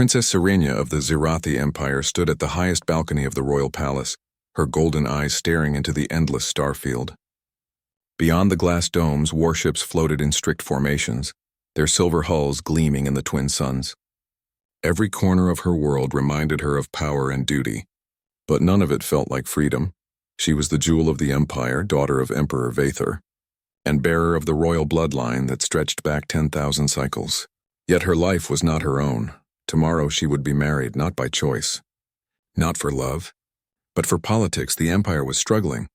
Princess Serenia of the Zirathi Empire stood at the highest balcony of the royal palace, her golden eyes staring into the endless starfield. Beyond the glass domes, warships floated in strict formations, their silver hulls gleaming in the twin suns. Every corner of her world reminded her of power and duty, but none of it felt like freedom. She was the jewel of the empire, daughter of Emperor Vathor, and bearer of the royal bloodline that stretched back 10,000 cycles. Yet her life was not her own. Tomorrow she would be married, not by choice. Not for love, but for politics. The empire was struggling.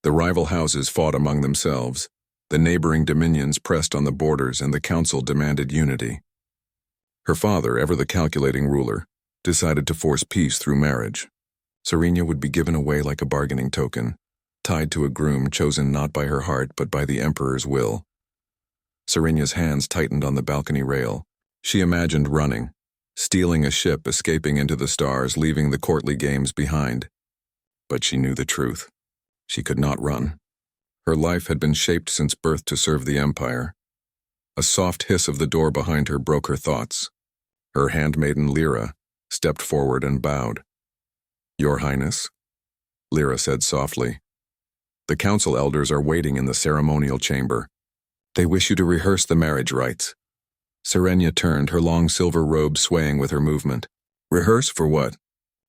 The rival houses fought among themselves. The neighboring dominions pressed on the borders, and the council demanded unity. Her father, ever the calculating ruler, decided to force peace through marriage. Serenia would be given away like a bargaining token, tied to a groom chosen not by her heart but by the emperor's will. Serenia's hands tightened on the balcony rail. She imagined running, stealing a ship, escaping into the stars, leaving the courtly games behind. But she knew the truth. She could not run. Her life had been shaped since birth to serve the empire. A soft hiss of the door behind her broke her thoughts. Her handmaiden Lyra stepped forward and bowed. "Your Highness," Lyra said softly. "The council elders are waiting in the ceremonial chamber. They wish you to rehearse the marriage rites." Serenia turned, her long silver robe swaying with her movement. "Rehearse for what?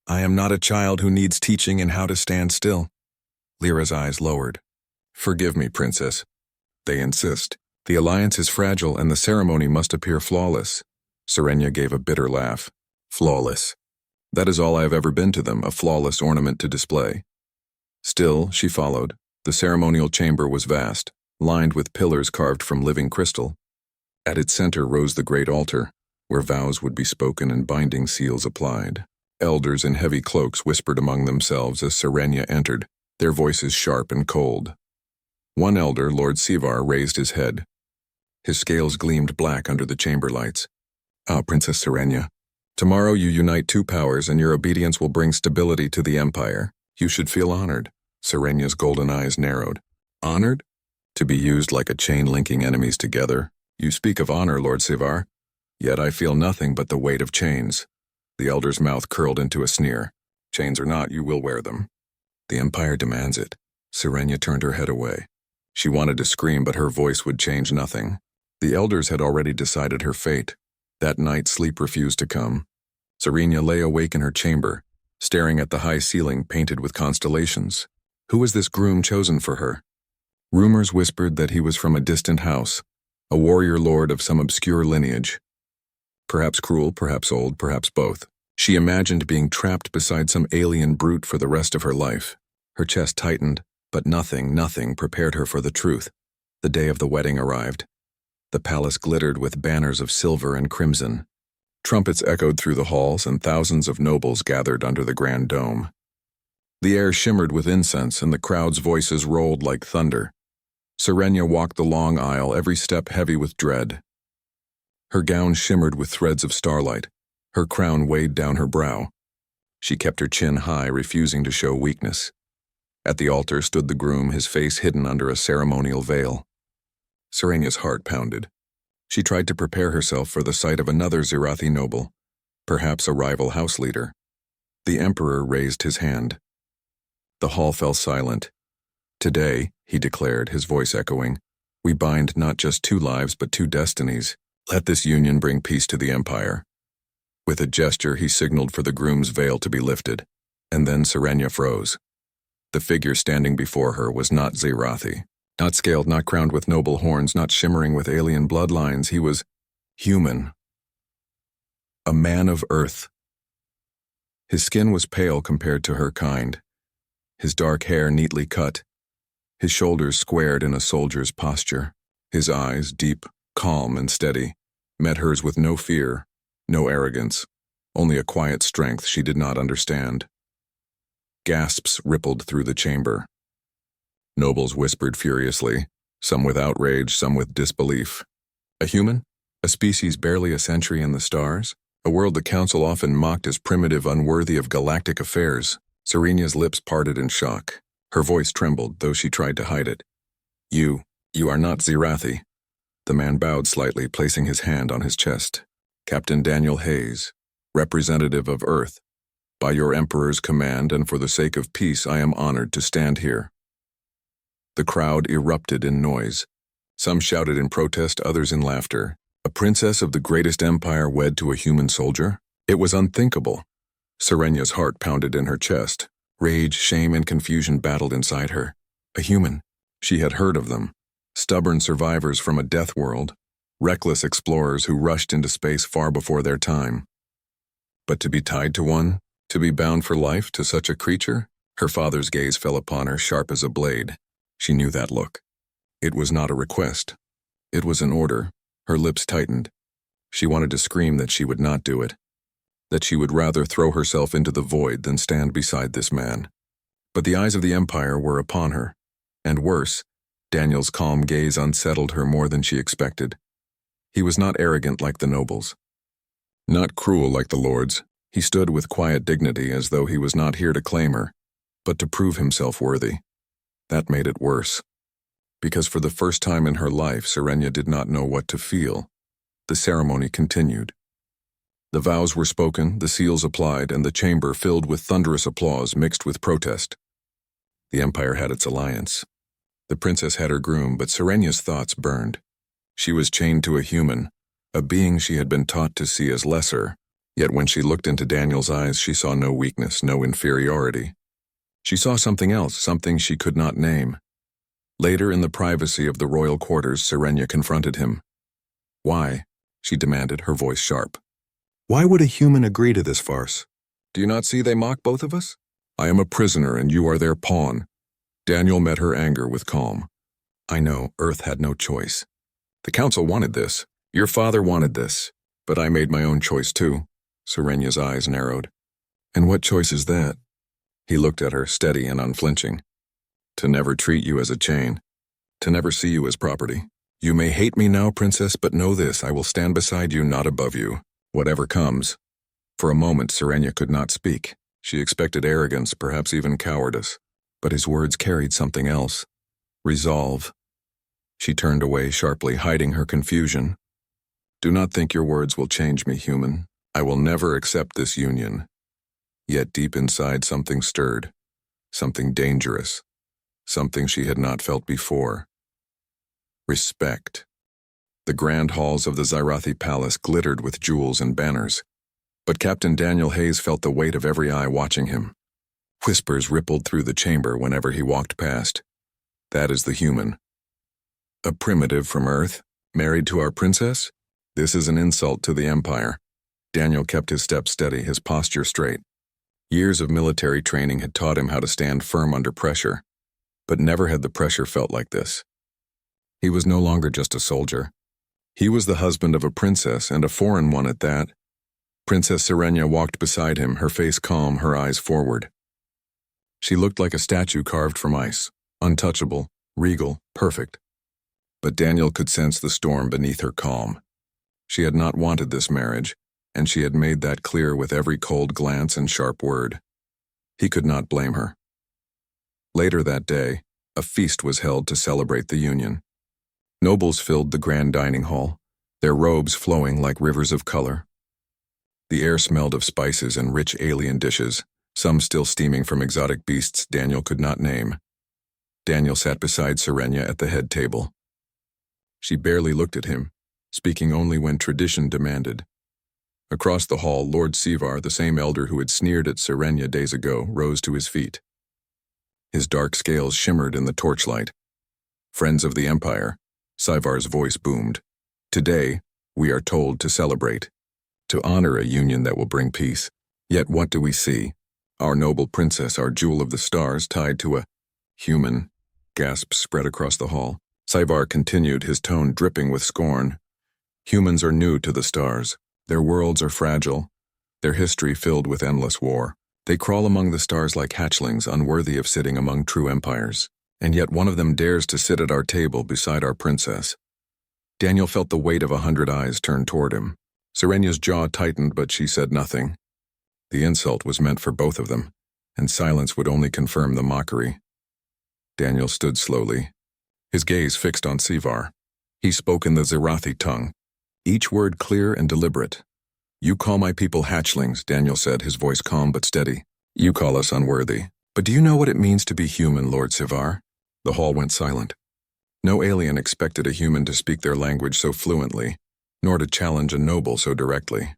I am not a child who needs teaching in how to stand still." Lyra's eyes lowered. "Forgive me, Princess. They insist. The alliance is fragile and the ceremony must appear flawless." Serenia gave a bitter laugh. "Flawless. That is all I have ever been to them, a flawless ornament to display." Still, she followed. The ceremonial chamber was vast, lined with pillars carved from living crystal. At its center rose the great altar, where vows would be spoken and binding seals applied. Elders in heavy cloaks whispered among themselves as Serenia entered, their voices sharp and cold. One elder, Lord Sivar, raised his head. His scales gleamed black under the chamber lights. "Ah, Princess Serenia, tomorrow you unite two powers and your obedience will bring stability to the empire. You should feel honored." Serenia's golden eyes narrowed. "Honored? To be used like a chain linking enemies together? You speak of honor, Lord Sivar. Yet I feel nothing but the weight of chains." The elder's mouth curled into a sneer. "Chains or not, you will wear them. The empire demands it." Serenia turned her head away. She wanted to scream, but her voice would change nothing. The elders had already decided her fate. That night, sleep refused to come. Serenia lay awake in her chamber, staring at the high ceiling painted with constellations. Who was this groom chosen for her? Rumors whispered that he was from a distant house, a warrior lord of some obscure lineage. Perhaps cruel, perhaps old, perhaps both. She imagined being trapped beside some alien brute for the rest of her life. Her chest tightened, but nothing prepared her for the truth. The day of the wedding arrived. The palace glittered with banners of silver and crimson. Trumpets echoed through the halls, and thousands of nobles gathered under the grand dome. The air shimmered with incense, and the crowd's voices rolled like thunder. Serenia walked the long aisle, every step heavy with dread. Her gown shimmered with threads of starlight. Her crown weighed down her brow. She kept her chin high, refusing to show weakness. At the altar stood the groom, his face hidden under a ceremonial veil. Serenia's heart pounded. She tried to prepare herself for the sight of another Zirathi noble, perhaps a rival house leader. The emperor raised his hand. The hall fell silent. "Today," he declared, his voice echoing, "we bind not just two lives but two destinies. Let this union bring peace to the empire." With a gesture, he signaled for the groom's veil to be lifted, and then Serenia froze. The figure standing before her was not Zirathi. Not scaled, not crowned with noble horns, not shimmering with alien bloodlines. He was human. A man of earth. His skin was pale compared to her kind. His dark hair neatly cut. His shoulders squared in a soldier's posture. His eyes, deep, calm, and steady, met hers with no fear, no arrogance, only a quiet strength she did not understand. Gasps rippled through the chamber. Nobles whispered furiously, some with outrage, some with disbelief. A human? A species barely a century in the stars? A world the council often mocked as primitive, unworthy of galactic affairs. Serenia's lips parted in shock. Her voice trembled, though she tried to hide it. You are not Zirathi." The man bowed slightly, placing his hand on his chest. "Captain Daniel Hayes, representative of Earth. By your Emperor's command and for the sake of peace, I am honored to stand here." The crowd erupted in noise. Some shouted in protest, others in laughter. A princess of the greatest empire wed to a human soldier? It was unthinkable. Serenya's heart pounded in her chest. Rage, shame, and confusion battled inside her. A human. She had heard of them. Stubborn survivors from a death world. Reckless explorers who rushed into space far before their time. But to be tied to one? To be bound for life to such a creature? Her father's gaze fell upon her, sharp as a blade. She knew that look. It was not a request. It was an order. Her lips tightened. She wanted to scream that she would not do it. That she would rather throw herself into the void than stand beside this man. But the eyes of the Empire were upon her. And worse, Daniel's calm gaze unsettled her more than she expected. He was not arrogant like the nobles. Not cruel like the lords. He stood with quiet dignity as though he was not here to claim her, but to prove himself worthy. That made it worse. Because for the first time in her life, Serenya did not know what to feel. The ceremony continued. The vows were spoken, the seals applied, and the chamber filled with thunderous applause mixed with protest. The Empire had its alliance. The princess had her groom, but Serenya's thoughts burned. She was chained to a human, a being she had been taught to see as lesser, yet when she looked into Daniel's eyes, she saw no weakness, no inferiority. She saw something else, something she could not name. Later, in the privacy of the royal quarters, Serenya confronted him. "Why?" she demanded, her voice sharp. "Why would a human agree to this farce? Do you not see they mock both of us? I am a prisoner and you are their pawn." Daniel met her anger with calm. "I know, Earth had no choice. The council wanted this. Your father wanted this. But I made my own choice too." Serenya's eyes narrowed. "And what choice is that?" He looked at her, steady and unflinching. "To never treat you as a chain. To never see you as property. You may hate me now, princess, but know this, I will stand beside you, not above you. Whatever comes." For a moment, Serenya could not speak. She expected arrogance, perhaps even cowardice. But his words carried something else. Resolve. She turned away sharply, hiding her confusion. "Do not think your words will change me, human. I will never accept this union." Yet deep inside something stirred. Something dangerous. Something she had not felt before. Respect. The grand halls of the Scifi palace glittered with jewels and banners. But Captain Daniel Hayes felt the weight of every eye watching him. Whispers rippled through the chamber whenever he walked past. "That is the human. A primitive from Earth, married to our princess? This is an insult to the Empire." Daniel kept his step steady, his posture straight. Years of military training had taught him how to stand firm under pressure. But never had the pressure felt like this. He was no longer just a soldier. He was the husband of a princess, and a foreign one at that. Princess Serenya walked beside him, her face calm, her eyes forward. She looked like a statue carved from ice, untouchable, regal, perfect. But Daniel could sense the storm beneath her calm. She had not wanted this marriage, and she had made that clear with every cold glance and sharp word. He could not blame her. Later that day, a feast was held to celebrate the union. Nobles filled the grand dining hall, their robes flowing like rivers of color. The air smelled of spices and rich alien dishes, some still steaming from exotic beasts Daniel could not name. Daniel sat beside Serenya at the head table. She barely looked at him, speaking only when tradition demanded. Across the hall, Lord Sivar, the same elder who had sneered at Serenya days ago, rose to his feet. His dark scales shimmered in the torchlight. "Friends of the Empire," Sivar's voice boomed. "Today, we are told to celebrate, to honor a union that will bring peace. Yet what do we see? Our noble princess, our jewel of the stars, tied to a human." Gasps spread across the hall. Sivar continued, his tone dripping with scorn. "Humans are new to the stars. Their worlds are fragile, their history filled with endless war. They crawl among the stars like hatchlings, unworthy of sitting among true empires. And yet one of them dares to sit at our table beside our princess." Daniel felt the weight of 100 eyes turned toward him. Serenya's jaw tightened, but she said nothing. The insult was meant for both of them, and silence would only confirm the mockery. Daniel stood slowly, his gaze fixed on Sivar. He spoke in the Zirathi tongue, each word clear and deliberate. You call my people hatchlings, Daniel said, his voice calm but steady. You call us unworthy. But do you know what it means to be human, Lord Sivar? The hall went silent. No alien expected a human to speak their language so fluently, nor to challenge a noble so directly.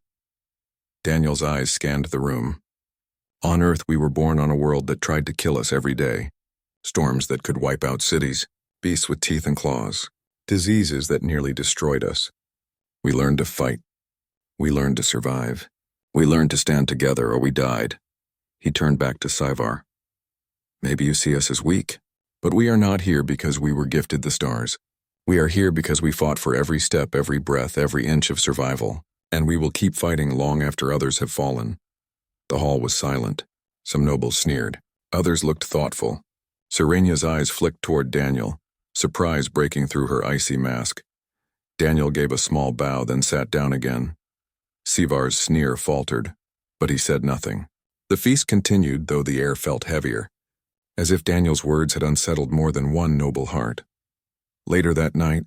Daniel's eyes scanned the room. On Earth, we were born on a world that tried to kill us every day. Storms that could wipe out cities, beasts with teeth and claws, diseases that nearly destroyed us. We learned to fight. We learned to survive. We learned to stand together or we died. He turned back to Sivar. Maybe you see us as weak, but we are not here because we were gifted the stars. We are here because we fought for every step, every breath, every inch of survival, and we will keep fighting long after others have fallen. The hall was silent. Some nobles sneered. Others looked thoughtful. Serenya's eyes flicked toward Daniel, surprise breaking through her icy mask. Daniel gave a small bow, then sat down again. Sivar's sneer faltered, but he said nothing. The feast continued, though the air felt heavier, as if Daniel's words had unsettled more than one noble heart. Later that night,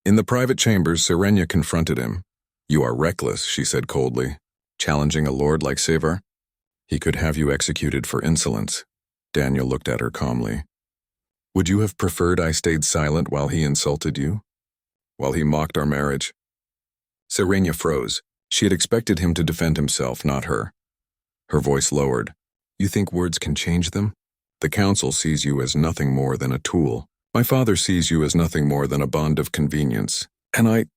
in the private chambers, Serenya confronted him. You are reckless, she said coldly, challenging a lord like Sivar. He could have you executed for insolence. Daniel looked at her calmly. Would you have preferred I stayed silent while he insulted you? While he mocked our marriage? Serenya froze. She had expected him to defend himself, not her. Her voice lowered. You think words can change them? The council sees you as nothing more than a tool. My father sees you as nothing more than a bond of convenience. And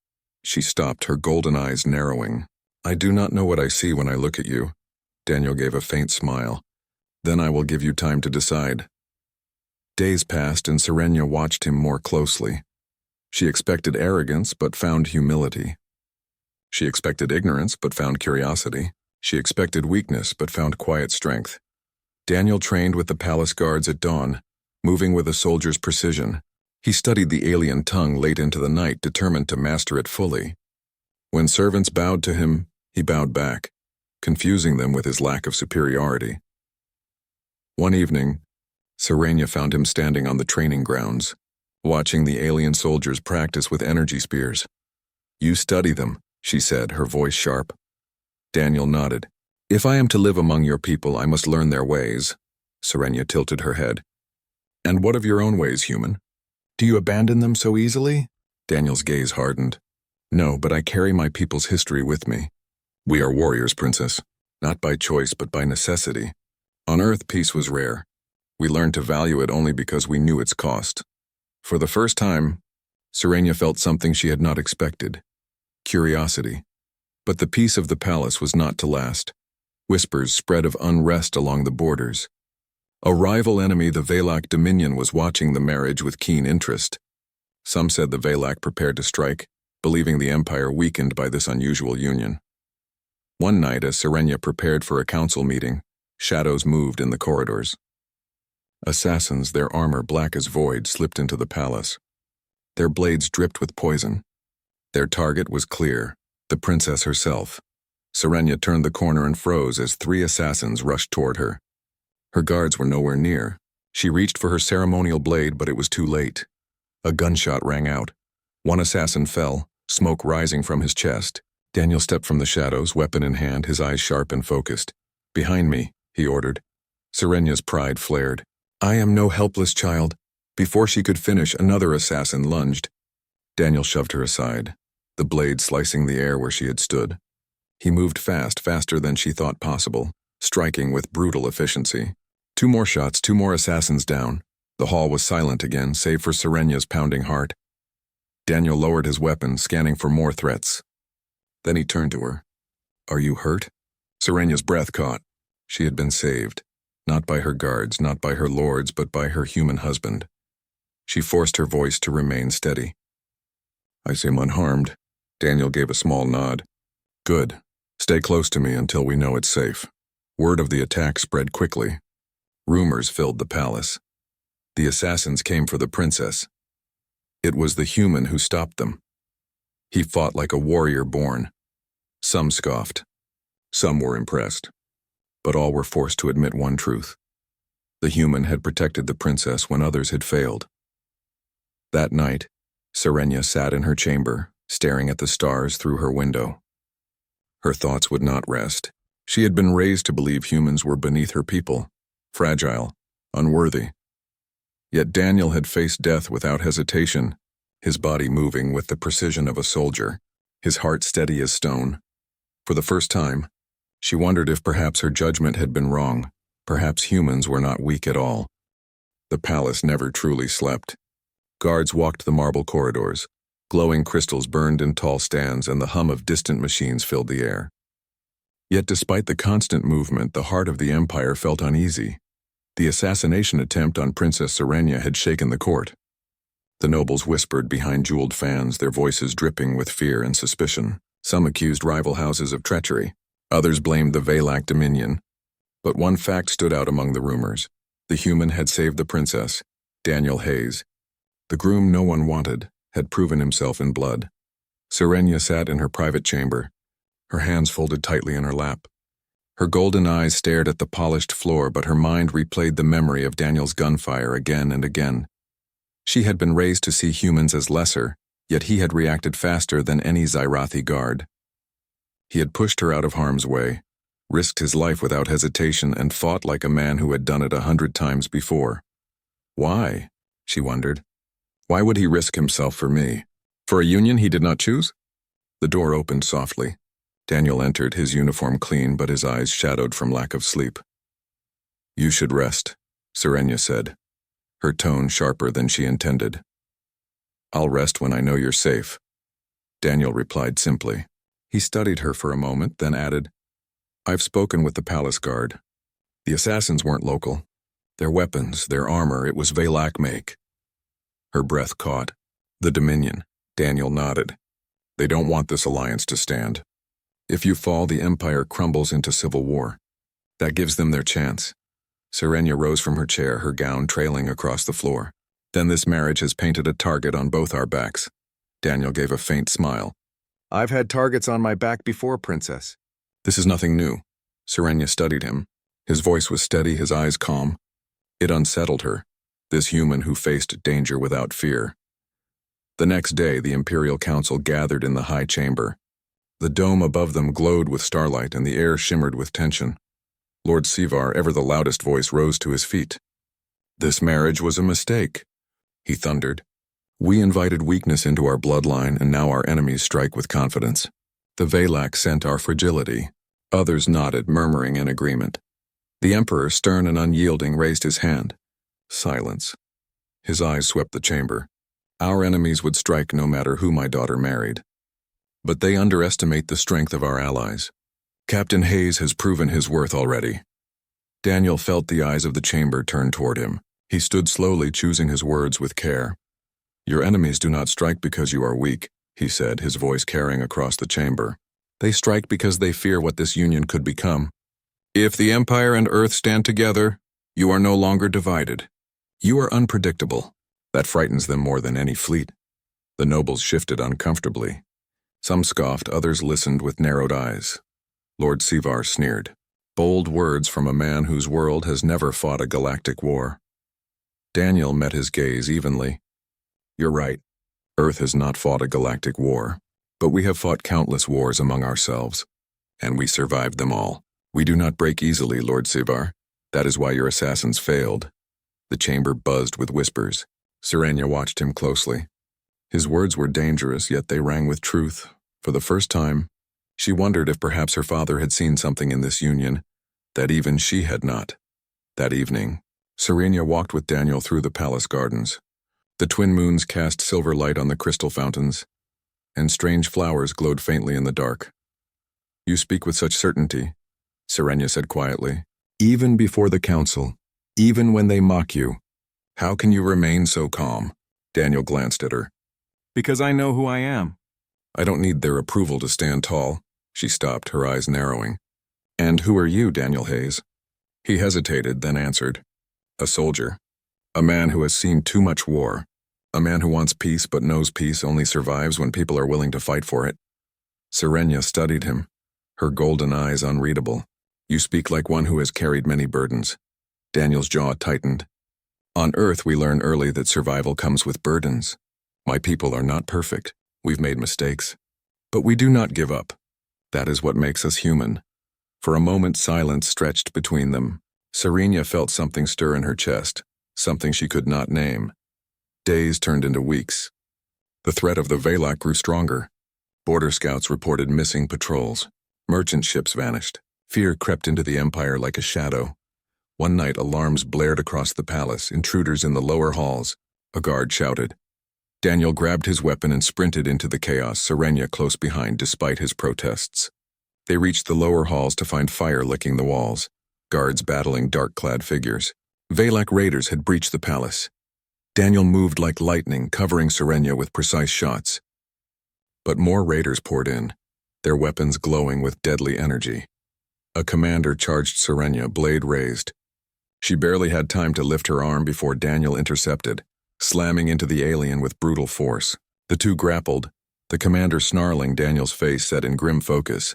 She stopped, her golden eyes narrowing. I do not know what I see when I look at you. Daniel gave a faint smile. Then I will give you time to decide. Days passed and Serenya watched him more closely. She expected arrogance but found humility. She expected ignorance but found curiosity. She expected weakness but found quiet strength. Daniel trained with the palace guards at dawn, moving with a soldier's precision. He studied the alien tongue late into the night, determined to master it fully. When servants bowed to him, he bowed back, confusing them with his lack of superiority. One evening, Serenya found him standing on the training grounds, watching the alien soldiers practice with energy spears. You study them, she said, her voice sharp. Daniel nodded. If I am to live among your people, I must learn their ways. Serenya tilted her head. And what of your own ways, human? Do you abandon them so easily? Daniel's gaze hardened. No, but I carry my people's history with me. We are warriors, princess, not by choice but by necessity. On Earth, peace was rare. We learned to value it only because we knew its cost. For the first time, Serenya felt something she had not expected. Curiosity. But the peace of the palace was not to last. Whispers spread of unrest along the borders. A rival enemy, the Valak Dominion, was watching the marriage with keen interest. Some said the Valak prepared to strike, believing the empire weakened by this unusual union. One night, as Serenya prepared for a council meeting, shadows moved in the corridors. Assassins, their armor black as void, slipped into the palace. Their blades dripped with poison. Their target was clear, the princess herself. Serenya turned the corner and froze as 3 assassins rushed toward her. Her guards were nowhere near. She reached for her ceremonial blade, but it was too late. A gunshot rang out. One assassin fell, smoke rising from his chest. Daniel stepped from the shadows, weapon in hand, his eyes sharp and focused. Behind me, he ordered. Serenya's pride flared. I am no helpless child. Before she could finish, another assassin lunged. Daniel shoved her aside, the blade slicing the air where she had stood. He moved fast, faster than she thought possible, striking with brutal efficiency. 2 more shots, 2 more assassins down. The hall was silent again, save for Serenya's pounding heart. Daniel lowered his weapon, scanning for more threats. Then he turned to her. Are you hurt? Serenya's breath caught. She had been saved, not by her guards, not by her lords, but by her human husband. She forced her voice to remain steady. I seem unharmed. Daniel gave a small nod. Good. Stay close to me until we know it's safe. Word of the attack spread quickly. Rumors filled the palace. The assassins came for the princess. It was the human who stopped them. He fought like a warrior born. Some scoffed. Some were impressed. But all were forced to admit one truth. The human had protected the princess when others had failed. That night, Serenya sat in her chamber, staring at the stars through her window. Her thoughts would not rest. She had been raised to believe humans were beneath her people, fragile, unworthy. Yet Daniel had faced death without hesitation, his body moving with the precision of a soldier, his heart steady as stone. For the first time, she wondered if perhaps her judgment had been wrong. Perhaps humans were not weak at all. The palace never truly slept. Guards walked the marble corridors. Glowing crystals burned in tall stands, and the hum of distant machines filled the air. Yet despite the constant movement, the heart of the empire felt uneasy. The assassination attempt on Princess Serenia had shaken the court. The nobles whispered behind jeweled fans, their voices dripping with fear and suspicion. Some accused rival houses of treachery. Others blamed the Valak Dominion. But one fact stood out among the rumors. The human had saved the princess, Daniel Hayes. The groom no one wanted had proven himself in blood. Serenia sat in her private chamber, her hands folded tightly in her lap. Her golden eyes stared at the polished floor, but her mind replayed the memory of Daniel's gunfire again and again. She had been raised to see humans as lesser, yet he had reacted faster than any Zyrathi guard. He had pushed her out of harm's way, risked his life without hesitation, and fought like a man who had done it 100 times before. Why? She wondered. Why would he risk himself for me? For a union he did not choose? The door opened softly. Daniel entered, his uniform clean, but his eyes shadowed from lack of sleep. You should rest, Serenia said, her tone sharper than she intended. I'll rest when I know you're safe, Daniel replied simply. He studied her for a moment, then added, I've spoken with the palace guard. The assassins weren't local. Their weapons, their armor, it was Valak make. Her breath caught. The Dominion. Daniel nodded. They don't want this alliance to stand. If you fall, the Empire crumbles into civil war. That gives them their chance. Serenia rose from her chair, her gown trailing across the floor. Then this marriage has painted a target on both our backs. Daniel gave a faint smile. I've had targets on my back before, Princess. This is nothing new. Serenia studied him. His voice was steady, his eyes calm. It unsettled her, this human who faced danger without fear. The next day, the Imperial Council gathered in the high chamber. The dome above them glowed with starlight, and the air shimmered with tension. Lord Sivar, ever the loudest voice, rose to his feet. This marriage was a mistake, he thundered. We invited weakness into our bloodline, and now our enemies strike with confidence. The Valak sent our fragility. Others nodded, murmuring in agreement. The Emperor, stern and unyielding, raised his hand. Silence. His eyes swept the chamber. Our enemies would strike no matter who my daughter married. But they underestimate the strength of our allies. Captain Hayes has proven his worth already. Daniel felt the eyes of the chamber turn toward him. He stood slowly, choosing his words with care. Your enemies do not strike because you are weak, he said, his voice carrying across the chamber. They strike because they fear what this union could become. If the Empire and Earth stand together, you are no longer divided. You are unpredictable. That frightens them more than any fleet. The nobles shifted uncomfortably. Some scoffed, others listened with narrowed eyes. Lord Sivar sneered. Bold words from a man whose world has never fought a galactic war. Daniel met his gaze evenly. You're right. Earth has not fought a galactic war, but we have fought countless wars among ourselves, and we survived them all. We do not break easily, Lord Sivar. That is why your assassins failed. The chamber buzzed with whispers. Serenia watched him closely. His words were dangerous, yet they rang with truth. For the first time, she wondered if perhaps her father had seen something in this union that even she had not. That evening, Serenia walked with Daniel through the palace gardens. The twin moons cast silver light on the crystal fountains, and strange flowers glowed faintly in the dark. You speak with such certainty, Serenia said quietly. Even before the council, even when they mock you, how can you remain so calm? Daniel glanced at her. Because I know who I am. I don't need their approval to stand tall. She stopped, her eyes narrowing. And who are you, Daniel Hayes? He hesitated, then answered. A soldier. A man who has seen too much war. A man who wants peace but knows peace only survives when people are willing to fight for it. Serenia studied him, her golden eyes unreadable. You speak like one who has carried many burdens. Daniel's jaw tightened. On Earth, we learn early that survival comes with burdens. My people are not perfect. We've made mistakes. But we do not give up. That is what makes us human. For a moment silence stretched between them. Serena felt something stir in her chest, something she could not name. Days turned into weeks. The threat of the Valak grew stronger. Border scouts reported missing patrols. Merchant ships vanished. Fear crept into the empire like a shadow. One night alarms blared across the palace, intruders in the lower halls. A guard shouted. Daniel grabbed his weapon and sprinted into the chaos, Serena close behind despite his protests. They reached the lower halls to find fire licking the walls, guards battling dark-clad figures. Valak raiders had breached the palace. Daniel moved like lightning, covering Serena with precise shots. But more raiders poured in, their weapons glowing with deadly energy. A commander charged Serena, blade raised. She barely had time to lift her arm before Daniel intercepted, slamming into the alien with brutal force. The two grappled, the commander snarling, Daniel's face set in grim focus.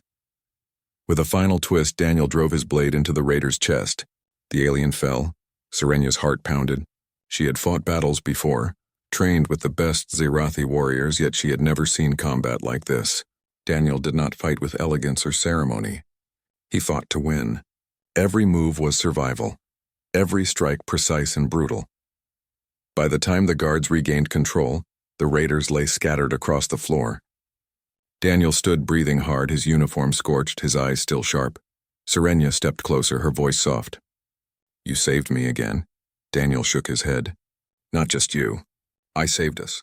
With a final twist, Daniel drove his blade into the raider's chest. The alien fell. Serena's heart pounded. She had fought battles before, trained with the best Zirathi warriors, yet she had never seen combat like this. Daniel did not fight with elegance or ceremony. He fought to win. Every move was survival. Every strike precise and brutal. By the time the guards regained control, the raiders lay scattered across the floor. Daniel stood breathing hard, his uniform scorched, his eyes still sharp. Serena stepped closer, her voice soft. You saved me again. Daniel shook his head. Not just you. I saved us.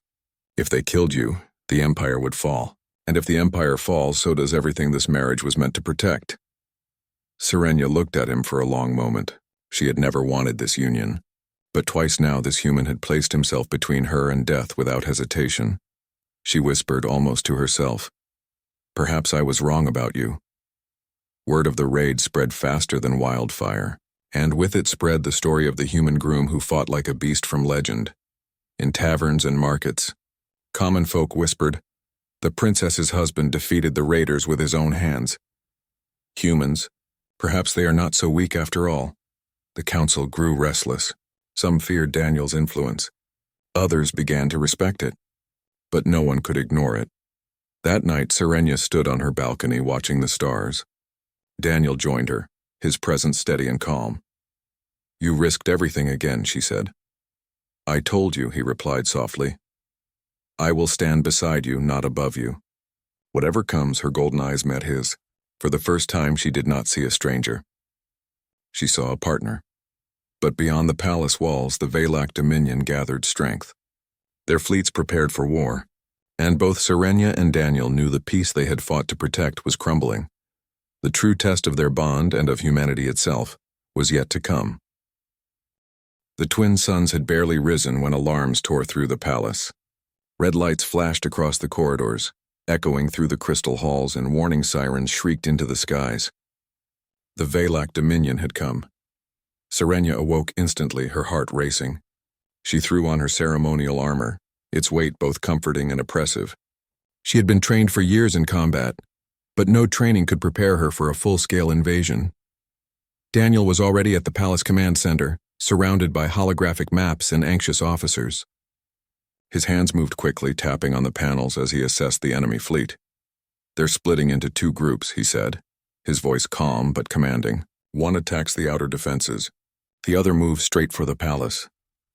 If they killed you, the Empire would fall. And if the Empire falls, so does everything this marriage was meant to protect. Serena looked at him for a long moment. She had never wanted this union. But twice now this human had placed himself between her and death without hesitation. She whispered almost to herself, Perhaps I was wrong about you. Word of the raid spread faster than wildfire, and with it spread the story of the human groom who fought like a beast from legend. In taverns and markets, common folk whispered, the princess's husband defeated the raiders with his own hands. Humans, perhaps they are not so weak after all. The council grew restless. Some feared Daniel's influence. Others began to respect it. But no one could ignore it. That night, Serena stood on her balcony watching the stars. Daniel joined her, his presence steady and calm. You risked everything again, she said. I told you, he replied softly. I will stand beside you, not above you. Whatever comes, her golden eyes met his. For the first time, she did not see a stranger. She saw a partner. But beyond the palace walls, the Valak dominion gathered strength. Their fleets prepared for war, and both Serena and Daniel knew the peace they had fought to protect was crumbling. The true test of their bond and of humanity itself was yet to come. The twin suns had barely risen when alarms tore through the palace. Red lights flashed across the corridors, echoing through the crystal halls, and warning sirens shrieked into the skies. The Valak dominion had come. Serena awoke instantly, her heart racing. She threw on her ceremonial armor, its weight both comforting and oppressive. She had been trained for years in combat, but no training could prepare her for a full-scale invasion. Daniel was already at the palace command center, surrounded by holographic maps and anxious officers. His hands moved quickly, tapping on the panels as he assessed the enemy fleet. They're splitting into two groups, he said, his voice calm but commanding. One attacks the outer defenses. The other moves straight for the palace.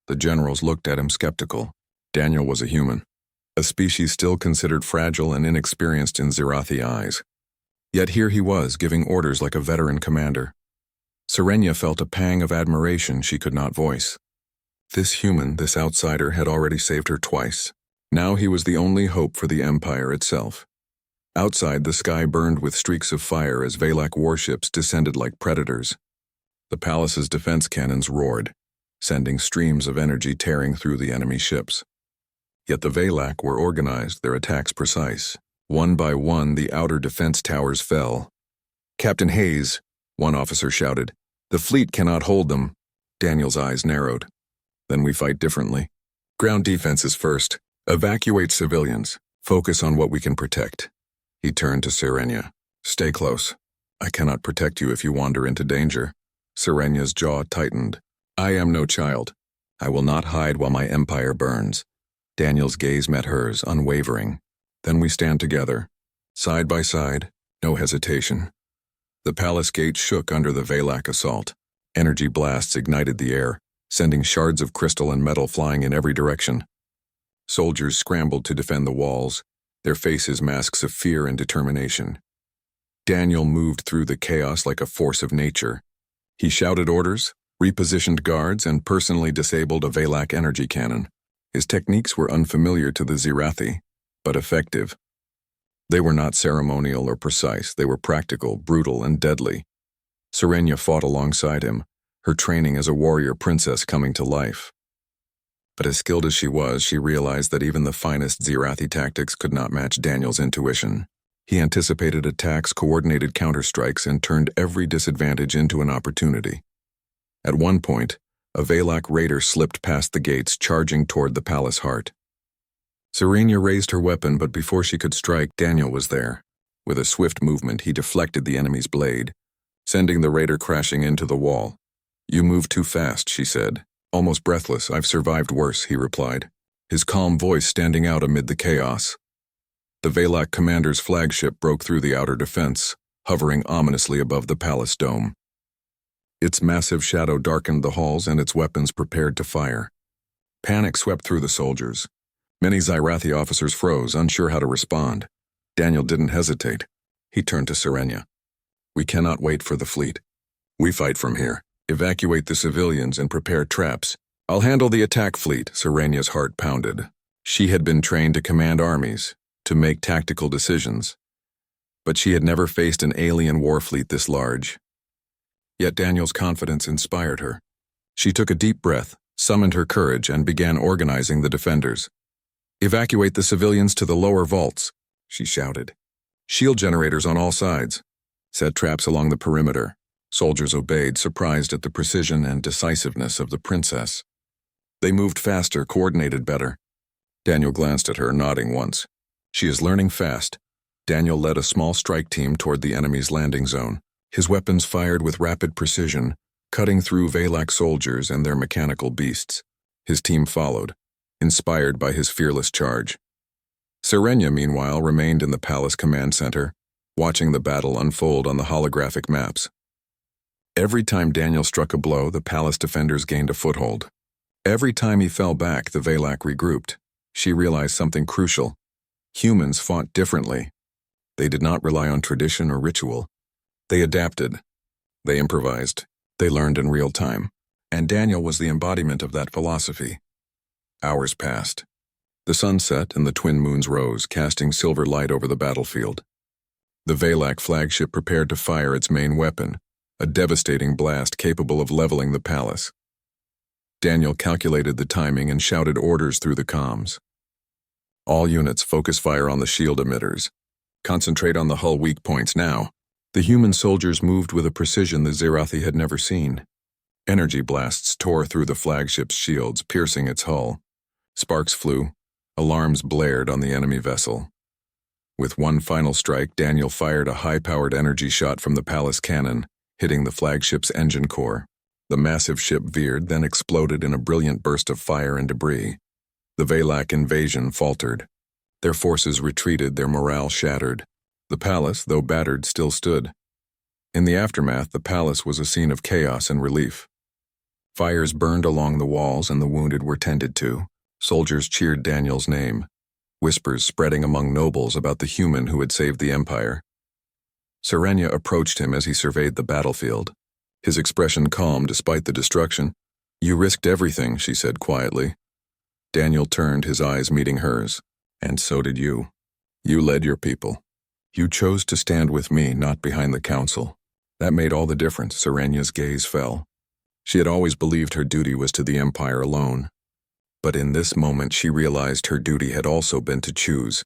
The generals looked at him skeptical. Daniel was a human, a species still considered fragile and inexperienced in Zirathi eyes. Yet here he was, giving orders like a veteran commander. Serena felt a pang of admiration she could not voice. This human, this outsider, had already saved her twice. Now he was the only hope for the Empire itself. Outside, the sky burned with streaks of fire as Valak warships descended like predators. The palace's defense cannons roared, sending streams of energy tearing through the enemy ships. Yet the Valak were organized, their attacks precise. One by one, the outer defense towers fell. Captain Hayes, one officer shouted, the fleet cannot hold them. Daniel's eyes narrowed. Then we fight differently. Ground defenses first. Evacuate civilians. Focus on what we can protect. He turned to Serena. Stay close. I cannot protect you if you wander into danger. Serena's jaw tightened. I am no child. I will not hide while my empire burns. Daniel's gaze met hers, unwavering. Then we stand together, side by side, No hesitation. The palace gate shook under the Valak assault. Energy blasts ignited the air, sending shards of crystal and metal flying in every direction. Soldiers scrambled to defend the walls, their faces masks of fear and determination. Daniel moved through the chaos like a force of nature. He shouted orders, repositioned guards, and personally disabled a Valak energy cannon. His techniques were unfamiliar to the Zirathi, but effective. They were not ceremonial or precise, they were practical, brutal, and deadly. Serenia fought alongside him, her training as a warrior princess coming to life. But as skilled as she was, she realized that even the finest Zirathi tactics could not match Daniel's intuition. He anticipated attacks, coordinated counterstrikes, and turned every disadvantage into an opportunity. At one point, a Valak raider slipped past the gates, charging toward the palace heart. Serenia raised her weapon, but before she could strike, Daniel was there. With a swift movement, he deflected the enemy's blade, sending the raider crashing into the wall. "You move too fast," she said. Almost breathless. "I've survived worse," he replied, his calm voice standing out amid the chaos. The Valak commander's flagship broke through the outer defense, hovering ominously above the palace dome. Its massive shadow darkened the halls and its weapons prepared to fire. Panic swept through the soldiers. Many Zirathi officers froze, unsure how to respond. Daniel didn't hesitate. He turned to Serenia. "We cannot wait for the fleet. We fight from here. Evacuate the civilians and prepare traps. I'll handle the attack fleet." Serenia's heart pounded. She had been trained to command armies, to make tactical decisions. But she had never faced an alien war fleet this large. Yet Daniel's confidence inspired her. She took a deep breath, summoned her courage, and began organizing the defenders. "Evacuate the civilians to the lower vaults," she shouted. "Shield generators on all sides. Set traps along the perimeter." Soldiers obeyed, surprised at the precision and decisiveness of the princess. They moved faster, coordinated better. Daniel glanced at her, nodding once. "She is learning fast." Daniel led a small strike team toward the enemy's landing zone. His weapons fired with rapid precision, cutting through Valak soldiers and their mechanical beasts. His team followed, inspired by his fearless charge. Serenia, meanwhile, remained in the palace command center, watching the battle unfold on the holographic maps. Every time Daniel struck a blow, the palace defenders gained a foothold. Every time he fell back, the Valak regrouped. She realized something crucial. Humans fought differently. They did not rely on tradition or ritual. They adapted. They improvised. They learned in real time. And Daniel was the embodiment of that philosophy. Hours passed. The sun set and the twin moons rose, casting silver light over the battlefield. The Valak flagship prepared to fire its main weapon, a devastating blast capable of leveling the palace. Daniel calculated the timing and shouted orders through the comms. "All units, focus fire on the shield emitters. Concentrate on the hull weak points now." The human soldiers moved with a precision the Zirathi had never seen. Energy blasts tore through the flagship's shields, piercing its hull. Sparks flew. Alarms blared on the enemy vessel. With one final strike, Daniel fired a high-powered energy shot from the palace cannon, hitting the flagship's engine core. The massive ship veered, then exploded in a brilliant burst of fire and debris. The Valak invasion faltered. Their forces retreated, their morale shattered. The palace, though battered, still stood. In the aftermath, the palace was a scene of chaos and relief. Fires burned along the walls and the wounded were tended to. Soldiers cheered Daniel's name, whispers spreading among nobles about the human who had saved the empire. Serenia approached him as he surveyed the battlefield, his expression calm despite the destruction. "You risked everything," she said quietly. Daniel turned, his eyes meeting hers. "And so did you. You led your people. You chose to stand with me, not behind the council." That made all the difference. Serenia's gaze fell. She had always believed her duty was to the empire alone. But in this moment she realized her duty had also been to choose.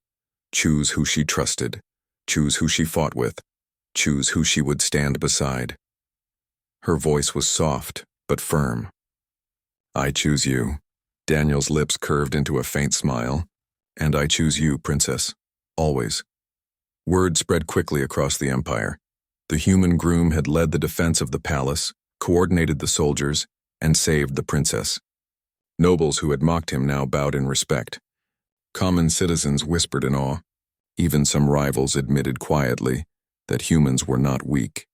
Choose who she trusted. Choose who she fought with. Choose who she would stand beside. Her voice was soft, but firm. "I choose you." Daniel's lips curved into a faint smile. "And I choose you, princess. Always." Word spread quickly across the empire. The human groom had led the defense of the palace, coordinated the soldiers, and saved the princess. Nobles who had mocked him now bowed in respect. Common citizens whispered in awe. Even some rivals admitted quietly, that humans were not weak.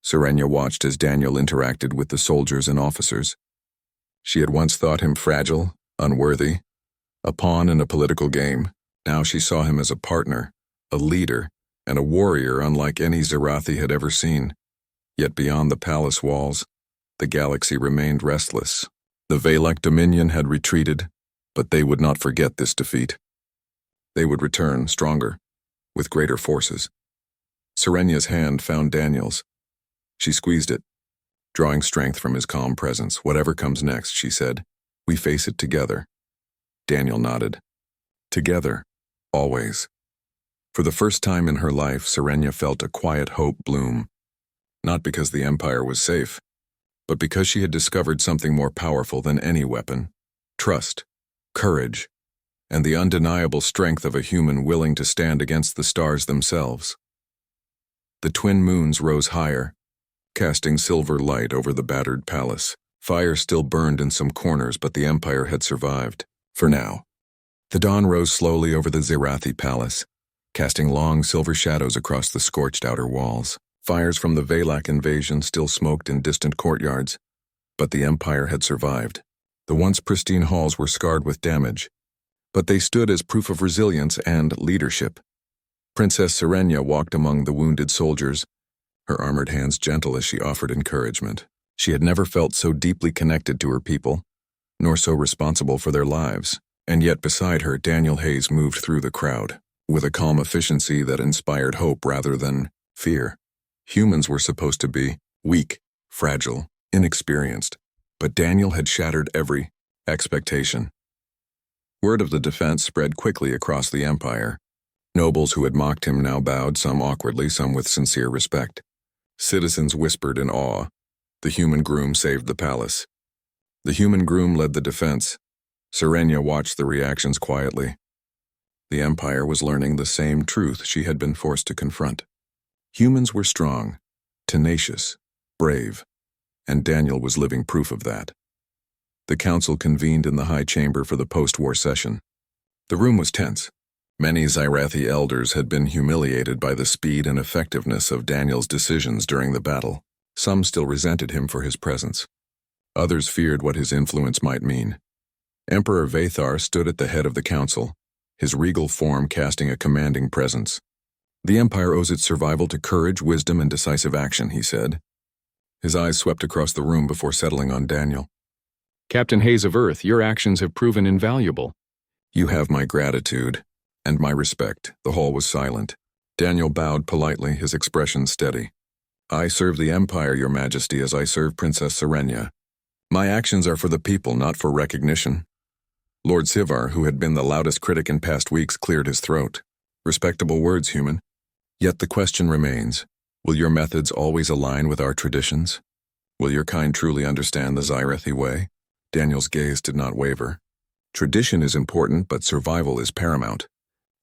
Serenia watched as Daniel interacted with the soldiers and officers. She had once thought him fragile, unworthy, a pawn in a political game. Now she saw him as a partner, a leader, and a warrior unlike any Zirathi had ever seen. Yet beyond the palace walls, the galaxy remained restless. The Valak Dominion had retreated, but they would not forget this defeat. They would return stronger, with greater forces. Serenia's hand found Daniel's. She squeezed it, drawing strength from his calm presence. Whatever comes next, she said, we face it together. Daniel nodded. Together, always. For the first time in her life, Serenia felt a quiet hope bloom. Not because the Empire was safe, but because she had discovered something more powerful than any weapon: trust, courage, and the undeniable strength of a human willing to stand against the stars themselves. The twin moons rose higher, casting silver light over the battered palace. Fire still burned in some corners, but the Empire had survived, for now. The dawn rose slowly over the Zirathi palace, casting long silver shadows across the scorched outer walls. Fires from the Valak invasion still smoked in distant courtyards, but the Empire had survived. The once pristine halls were scarred with damage, but they stood as proof of resilience and leadership. Princess Serenia walked among the wounded soldiers, her armored hands gentle as she offered encouragement. She had never felt so deeply connected to her people, nor so responsible for their lives. And yet beside her, Daniel Hayes moved through the crowd, with a calm efficiency that inspired hope rather than fear. Humans were supposed to be weak, fragile, inexperienced, but Daniel had shattered every expectation. Word of the defense spread quickly across the Empire. Nobles who had mocked him now bowed, some awkwardly, some with sincere respect. Citizens whispered in awe. The human groom saved the palace. The human groom led the defense. Serenia watched the reactions quietly. The Empire was learning the same truth she had been forced to confront. Humans were strong, tenacious, brave, and Daniel was living proof of that. The council convened in the high chamber for the post-war session. The room was tense. Many Zirathi elders had been humiliated by the speed and effectiveness of Daniel's decisions during the battle. Some still resented him for his presence. Others feared what his influence might mean. Emperor Vathar stood at the head of the council, his regal form casting a commanding presence. The Empire owes its survival to courage, wisdom, and decisive action, he said. His eyes swept across the room before settling on Daniel. Captain Hayes of Earth, your actions have proven invaluable. You have my gratitude and my respect. The hall was silent. Daniel bowed politely, his expression steady. I serve the Empire, Your Majesty, as I serve Princess Serenia. My actions are for the people, not for recognition. Lord Sivar, who had been the loudest critic in past weeks, cleared his throat. Respectable words, human. Yet the question remains, will your methods always align with our traditions? Will your kind truly understand the Zirathi way? Daniel's gaze did not waver. Tradition is important, but survival is paramount.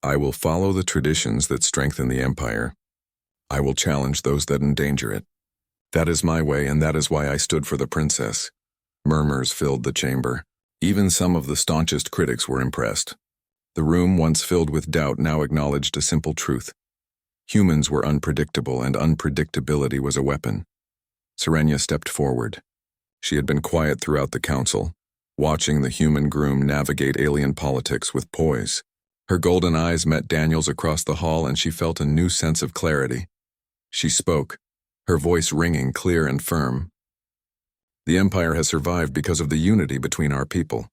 I will follow the traditions that strengthen the Empire. I will challenge those that endanger it. That is my way, and that is why I stood for the princess. Murmurs filled the chamber. Even some of the staunchest critics were impressed. The room, once filled with doubt, now acknowledged a simple truth. Humans were unpredictable, and unpredictability was a weapon. Serenia stepped forward. She had been quiet throughout the council, watching the human groom navigate alien politics with poise. Her golden eyes met Daniel's across the hall, and she felt a new sense of clarity. She spoke, her voice ringing clear and firm. The Empire has survived because of the unity between our people.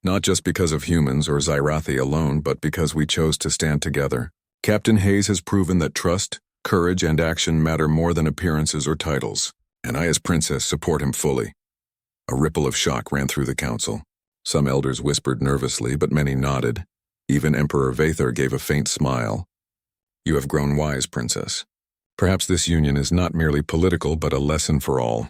Not just because of humans or Zirathi alone, but because we chose to stand together. Captain Hayes has proven that trust, courage, and action matter more than appearances or titles, and I as princess support him fully. A ripple of shock ran through the council. Some elders whispered nervously, but many nodded. Even Emperor Vathar gave a faint smile. You have grown wise, princess. Perhaps this union is not merely political, but a lesson for all.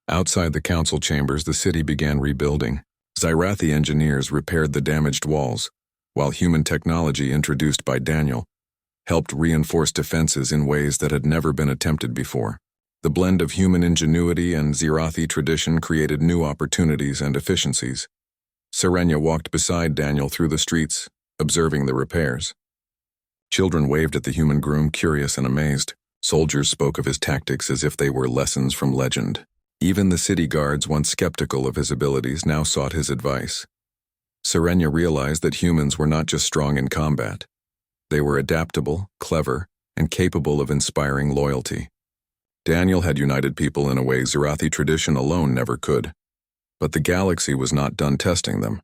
Outside the council chambers, the city began rebuilding. Zirathi engineers repaired the damaged walls, while human technology introduced by Daniel helped reinforce defenses in ways that had never been attempted before. The blend of human ingenuity and Zirathi tradition created new opportunities and efficiencies. Serenia walked beside Daniel through the streets, observing the repairs. Children waved at the human groom, curious and amazed. Soldiers spoke of his tactics as if they were lessons from legend. Even the city guards, once skeptical of his abilities, now sought his advice. Serenia realized that humans were not just strong in combat. They were adaptable, clever, and capable of inspiring loyalty. Daniel had united people in a way Zirathi tradition alone never could. But the galaxy was not done testing them.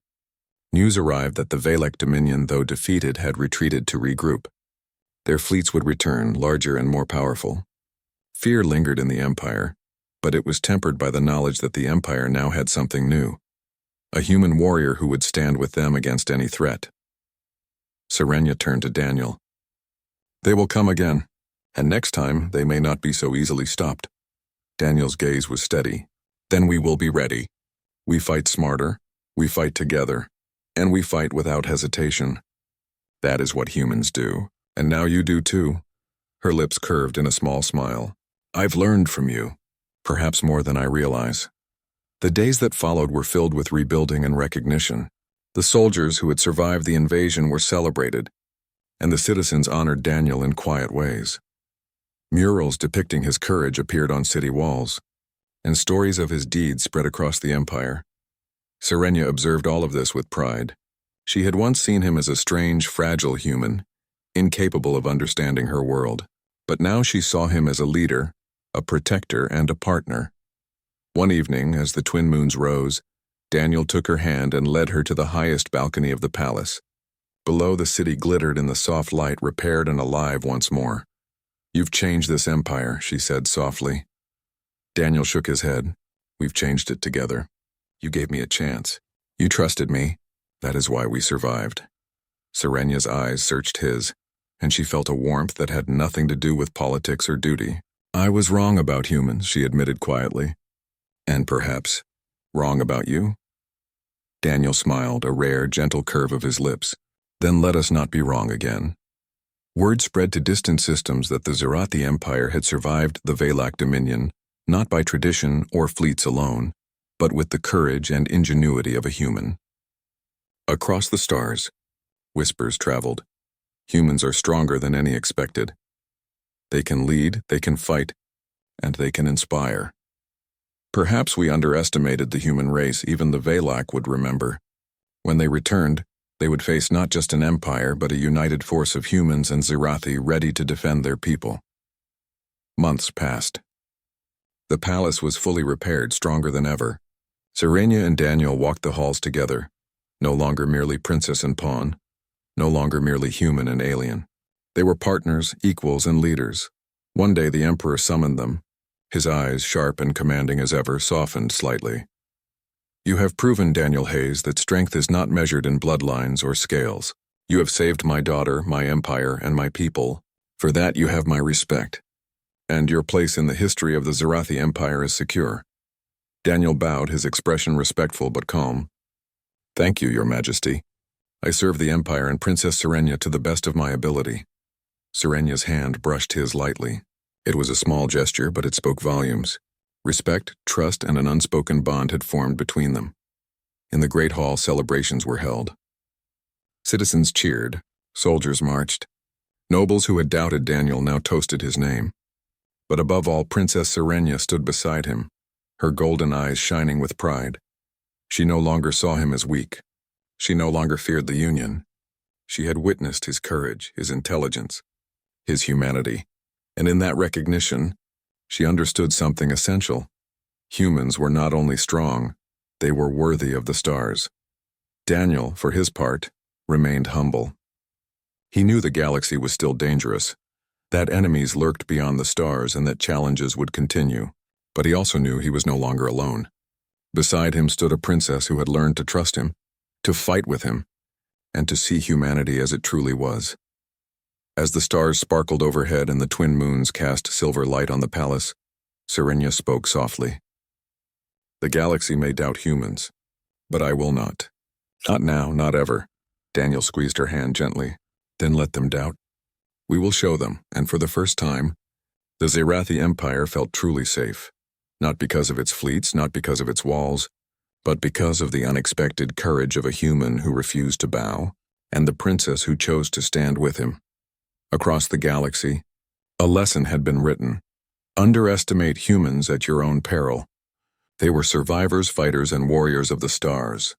News arrived that the Valek Dominion, though defeated, had retreated to regroup. Their fleets would return, larger and more powerful. Fear lingered in the Empire, but it was tempered by the knowledge that the Empire now had something new. A human warrior who would stand with them against any threat. Serenia turned to Daniel. They will come again, and next time they may not be so easily stopped. Daniel's gaze was steady. Then we will be ready. We fight smarter, we fight together, and we fight without hesitation. That is what humans do, and now you do too. Her lips curved in a small smile. I've learned from you, perhaps more than I realize. The days that followed were filled with rebuilding and recognition. The soldiers who had survived the invasion were celebrated, and the citizens honored Daniel in quiet ways. Murals depicting his courage appeared on city walls, and stories of his deeds spread across the Empire. Serenia observed all of this with pride. She had once seen him as a strange, fragile human, incapable of understanding her world, but now she saw him as a leader, a protector, and a partner. One evening, as the twin moons rose, Daniel took her hand and led her to the highest balcony of the palace. Below, the city glittered in the soft light, repaired and alive once more. You've changed this empire, she said softly. Daniel shook his head. We've changed it together. You gave me a chance. You trusted me. That is why we survived. Serenia's eyes searched his, and she felt a warmth that had nothing to do with politics or duty. I was wrong about humans, she admitted quietly. And perhaps wrong about you? Daniel smiled, a rare, gentle curve of his lips. Then let us not be wrong again. Word spread to distant systems that the Zirathi Empire had survived the Valak Dominion, not by tradition or fleets alone, but with the courage and ingenuity of a human. Across the stars, whispers traveled. Humans are stronger than any expected. They can lead, they can fight, and they can inspire. Perhaps we underestimated the human race. Even the Valak would remember. When they returned, they would face not just an empire, but a united force of humans and Zirathi ready to defend their people. Months passed. The palace was fully repaired, stronger than ever. Serenia and Daniel walked the halls together, no longer merely princess and pawn, no longer merely human and alien. They were partners, equals, and leaders. One day the emperor summoned them. His eyes, sharp and commanding as ever, softened slightly. You have proven, Daniel Hayes, that strength is not measured in bloodlines or scales. You have saved my daughter, my empire, and my people. For that you have my respect. And your place in the history of the Zirathi Empire is secure. Daniel bowed, his expression respectful but calm. Thank you, Your Majesty. I serve the Empire and Princess Serenia to the best of my ability. Serenia's hand brushed his lightly. It was a small gesture, but it spoke volumes. Respect, trust, and an unspoken bond had formed between them. In the great hall, celebrations were held. Citizens cheered, soldiers marched. Nobles who had doubted Daniel now toasted his name. But above all, Princess Serenia stood beside him, her golden eyes shining with pride. She no longer saw him as weak. She no longer feared the Union. She had witnessed his courage, his intelligence, his humanity. And in that recognition, she understood something essential. Humans were not only strong, they were worthy of the stars. Daniel, for his part, remained humble. He knew the galaxy was still dangerous, that enemies lurked beyond the stars and that challenges would continue. But he also knew he was no longer alone. Beside him stood a princess who had learned to trust him, to fight with him, and to see humanity as it truly was. As the stars sparkled overhead and the twin moons cast silver light on the palace, Serenia spoke softly. The galaxy may doubt humans, but I will not. Not now, not ever. Daniel squeezed her hand gently. Then let them doubt. We will show them, and for the first time, the Zirathi Empire felt truly safe. Not because of its fleets, not because of its walls, but because of the unexpected courage of a human who refused to bow, and the princess who chose to stand with him. Across the galaxy, a lesson had been written. Underestimate humans at your own peril. They were survivors, fighters, and warriors of the stars.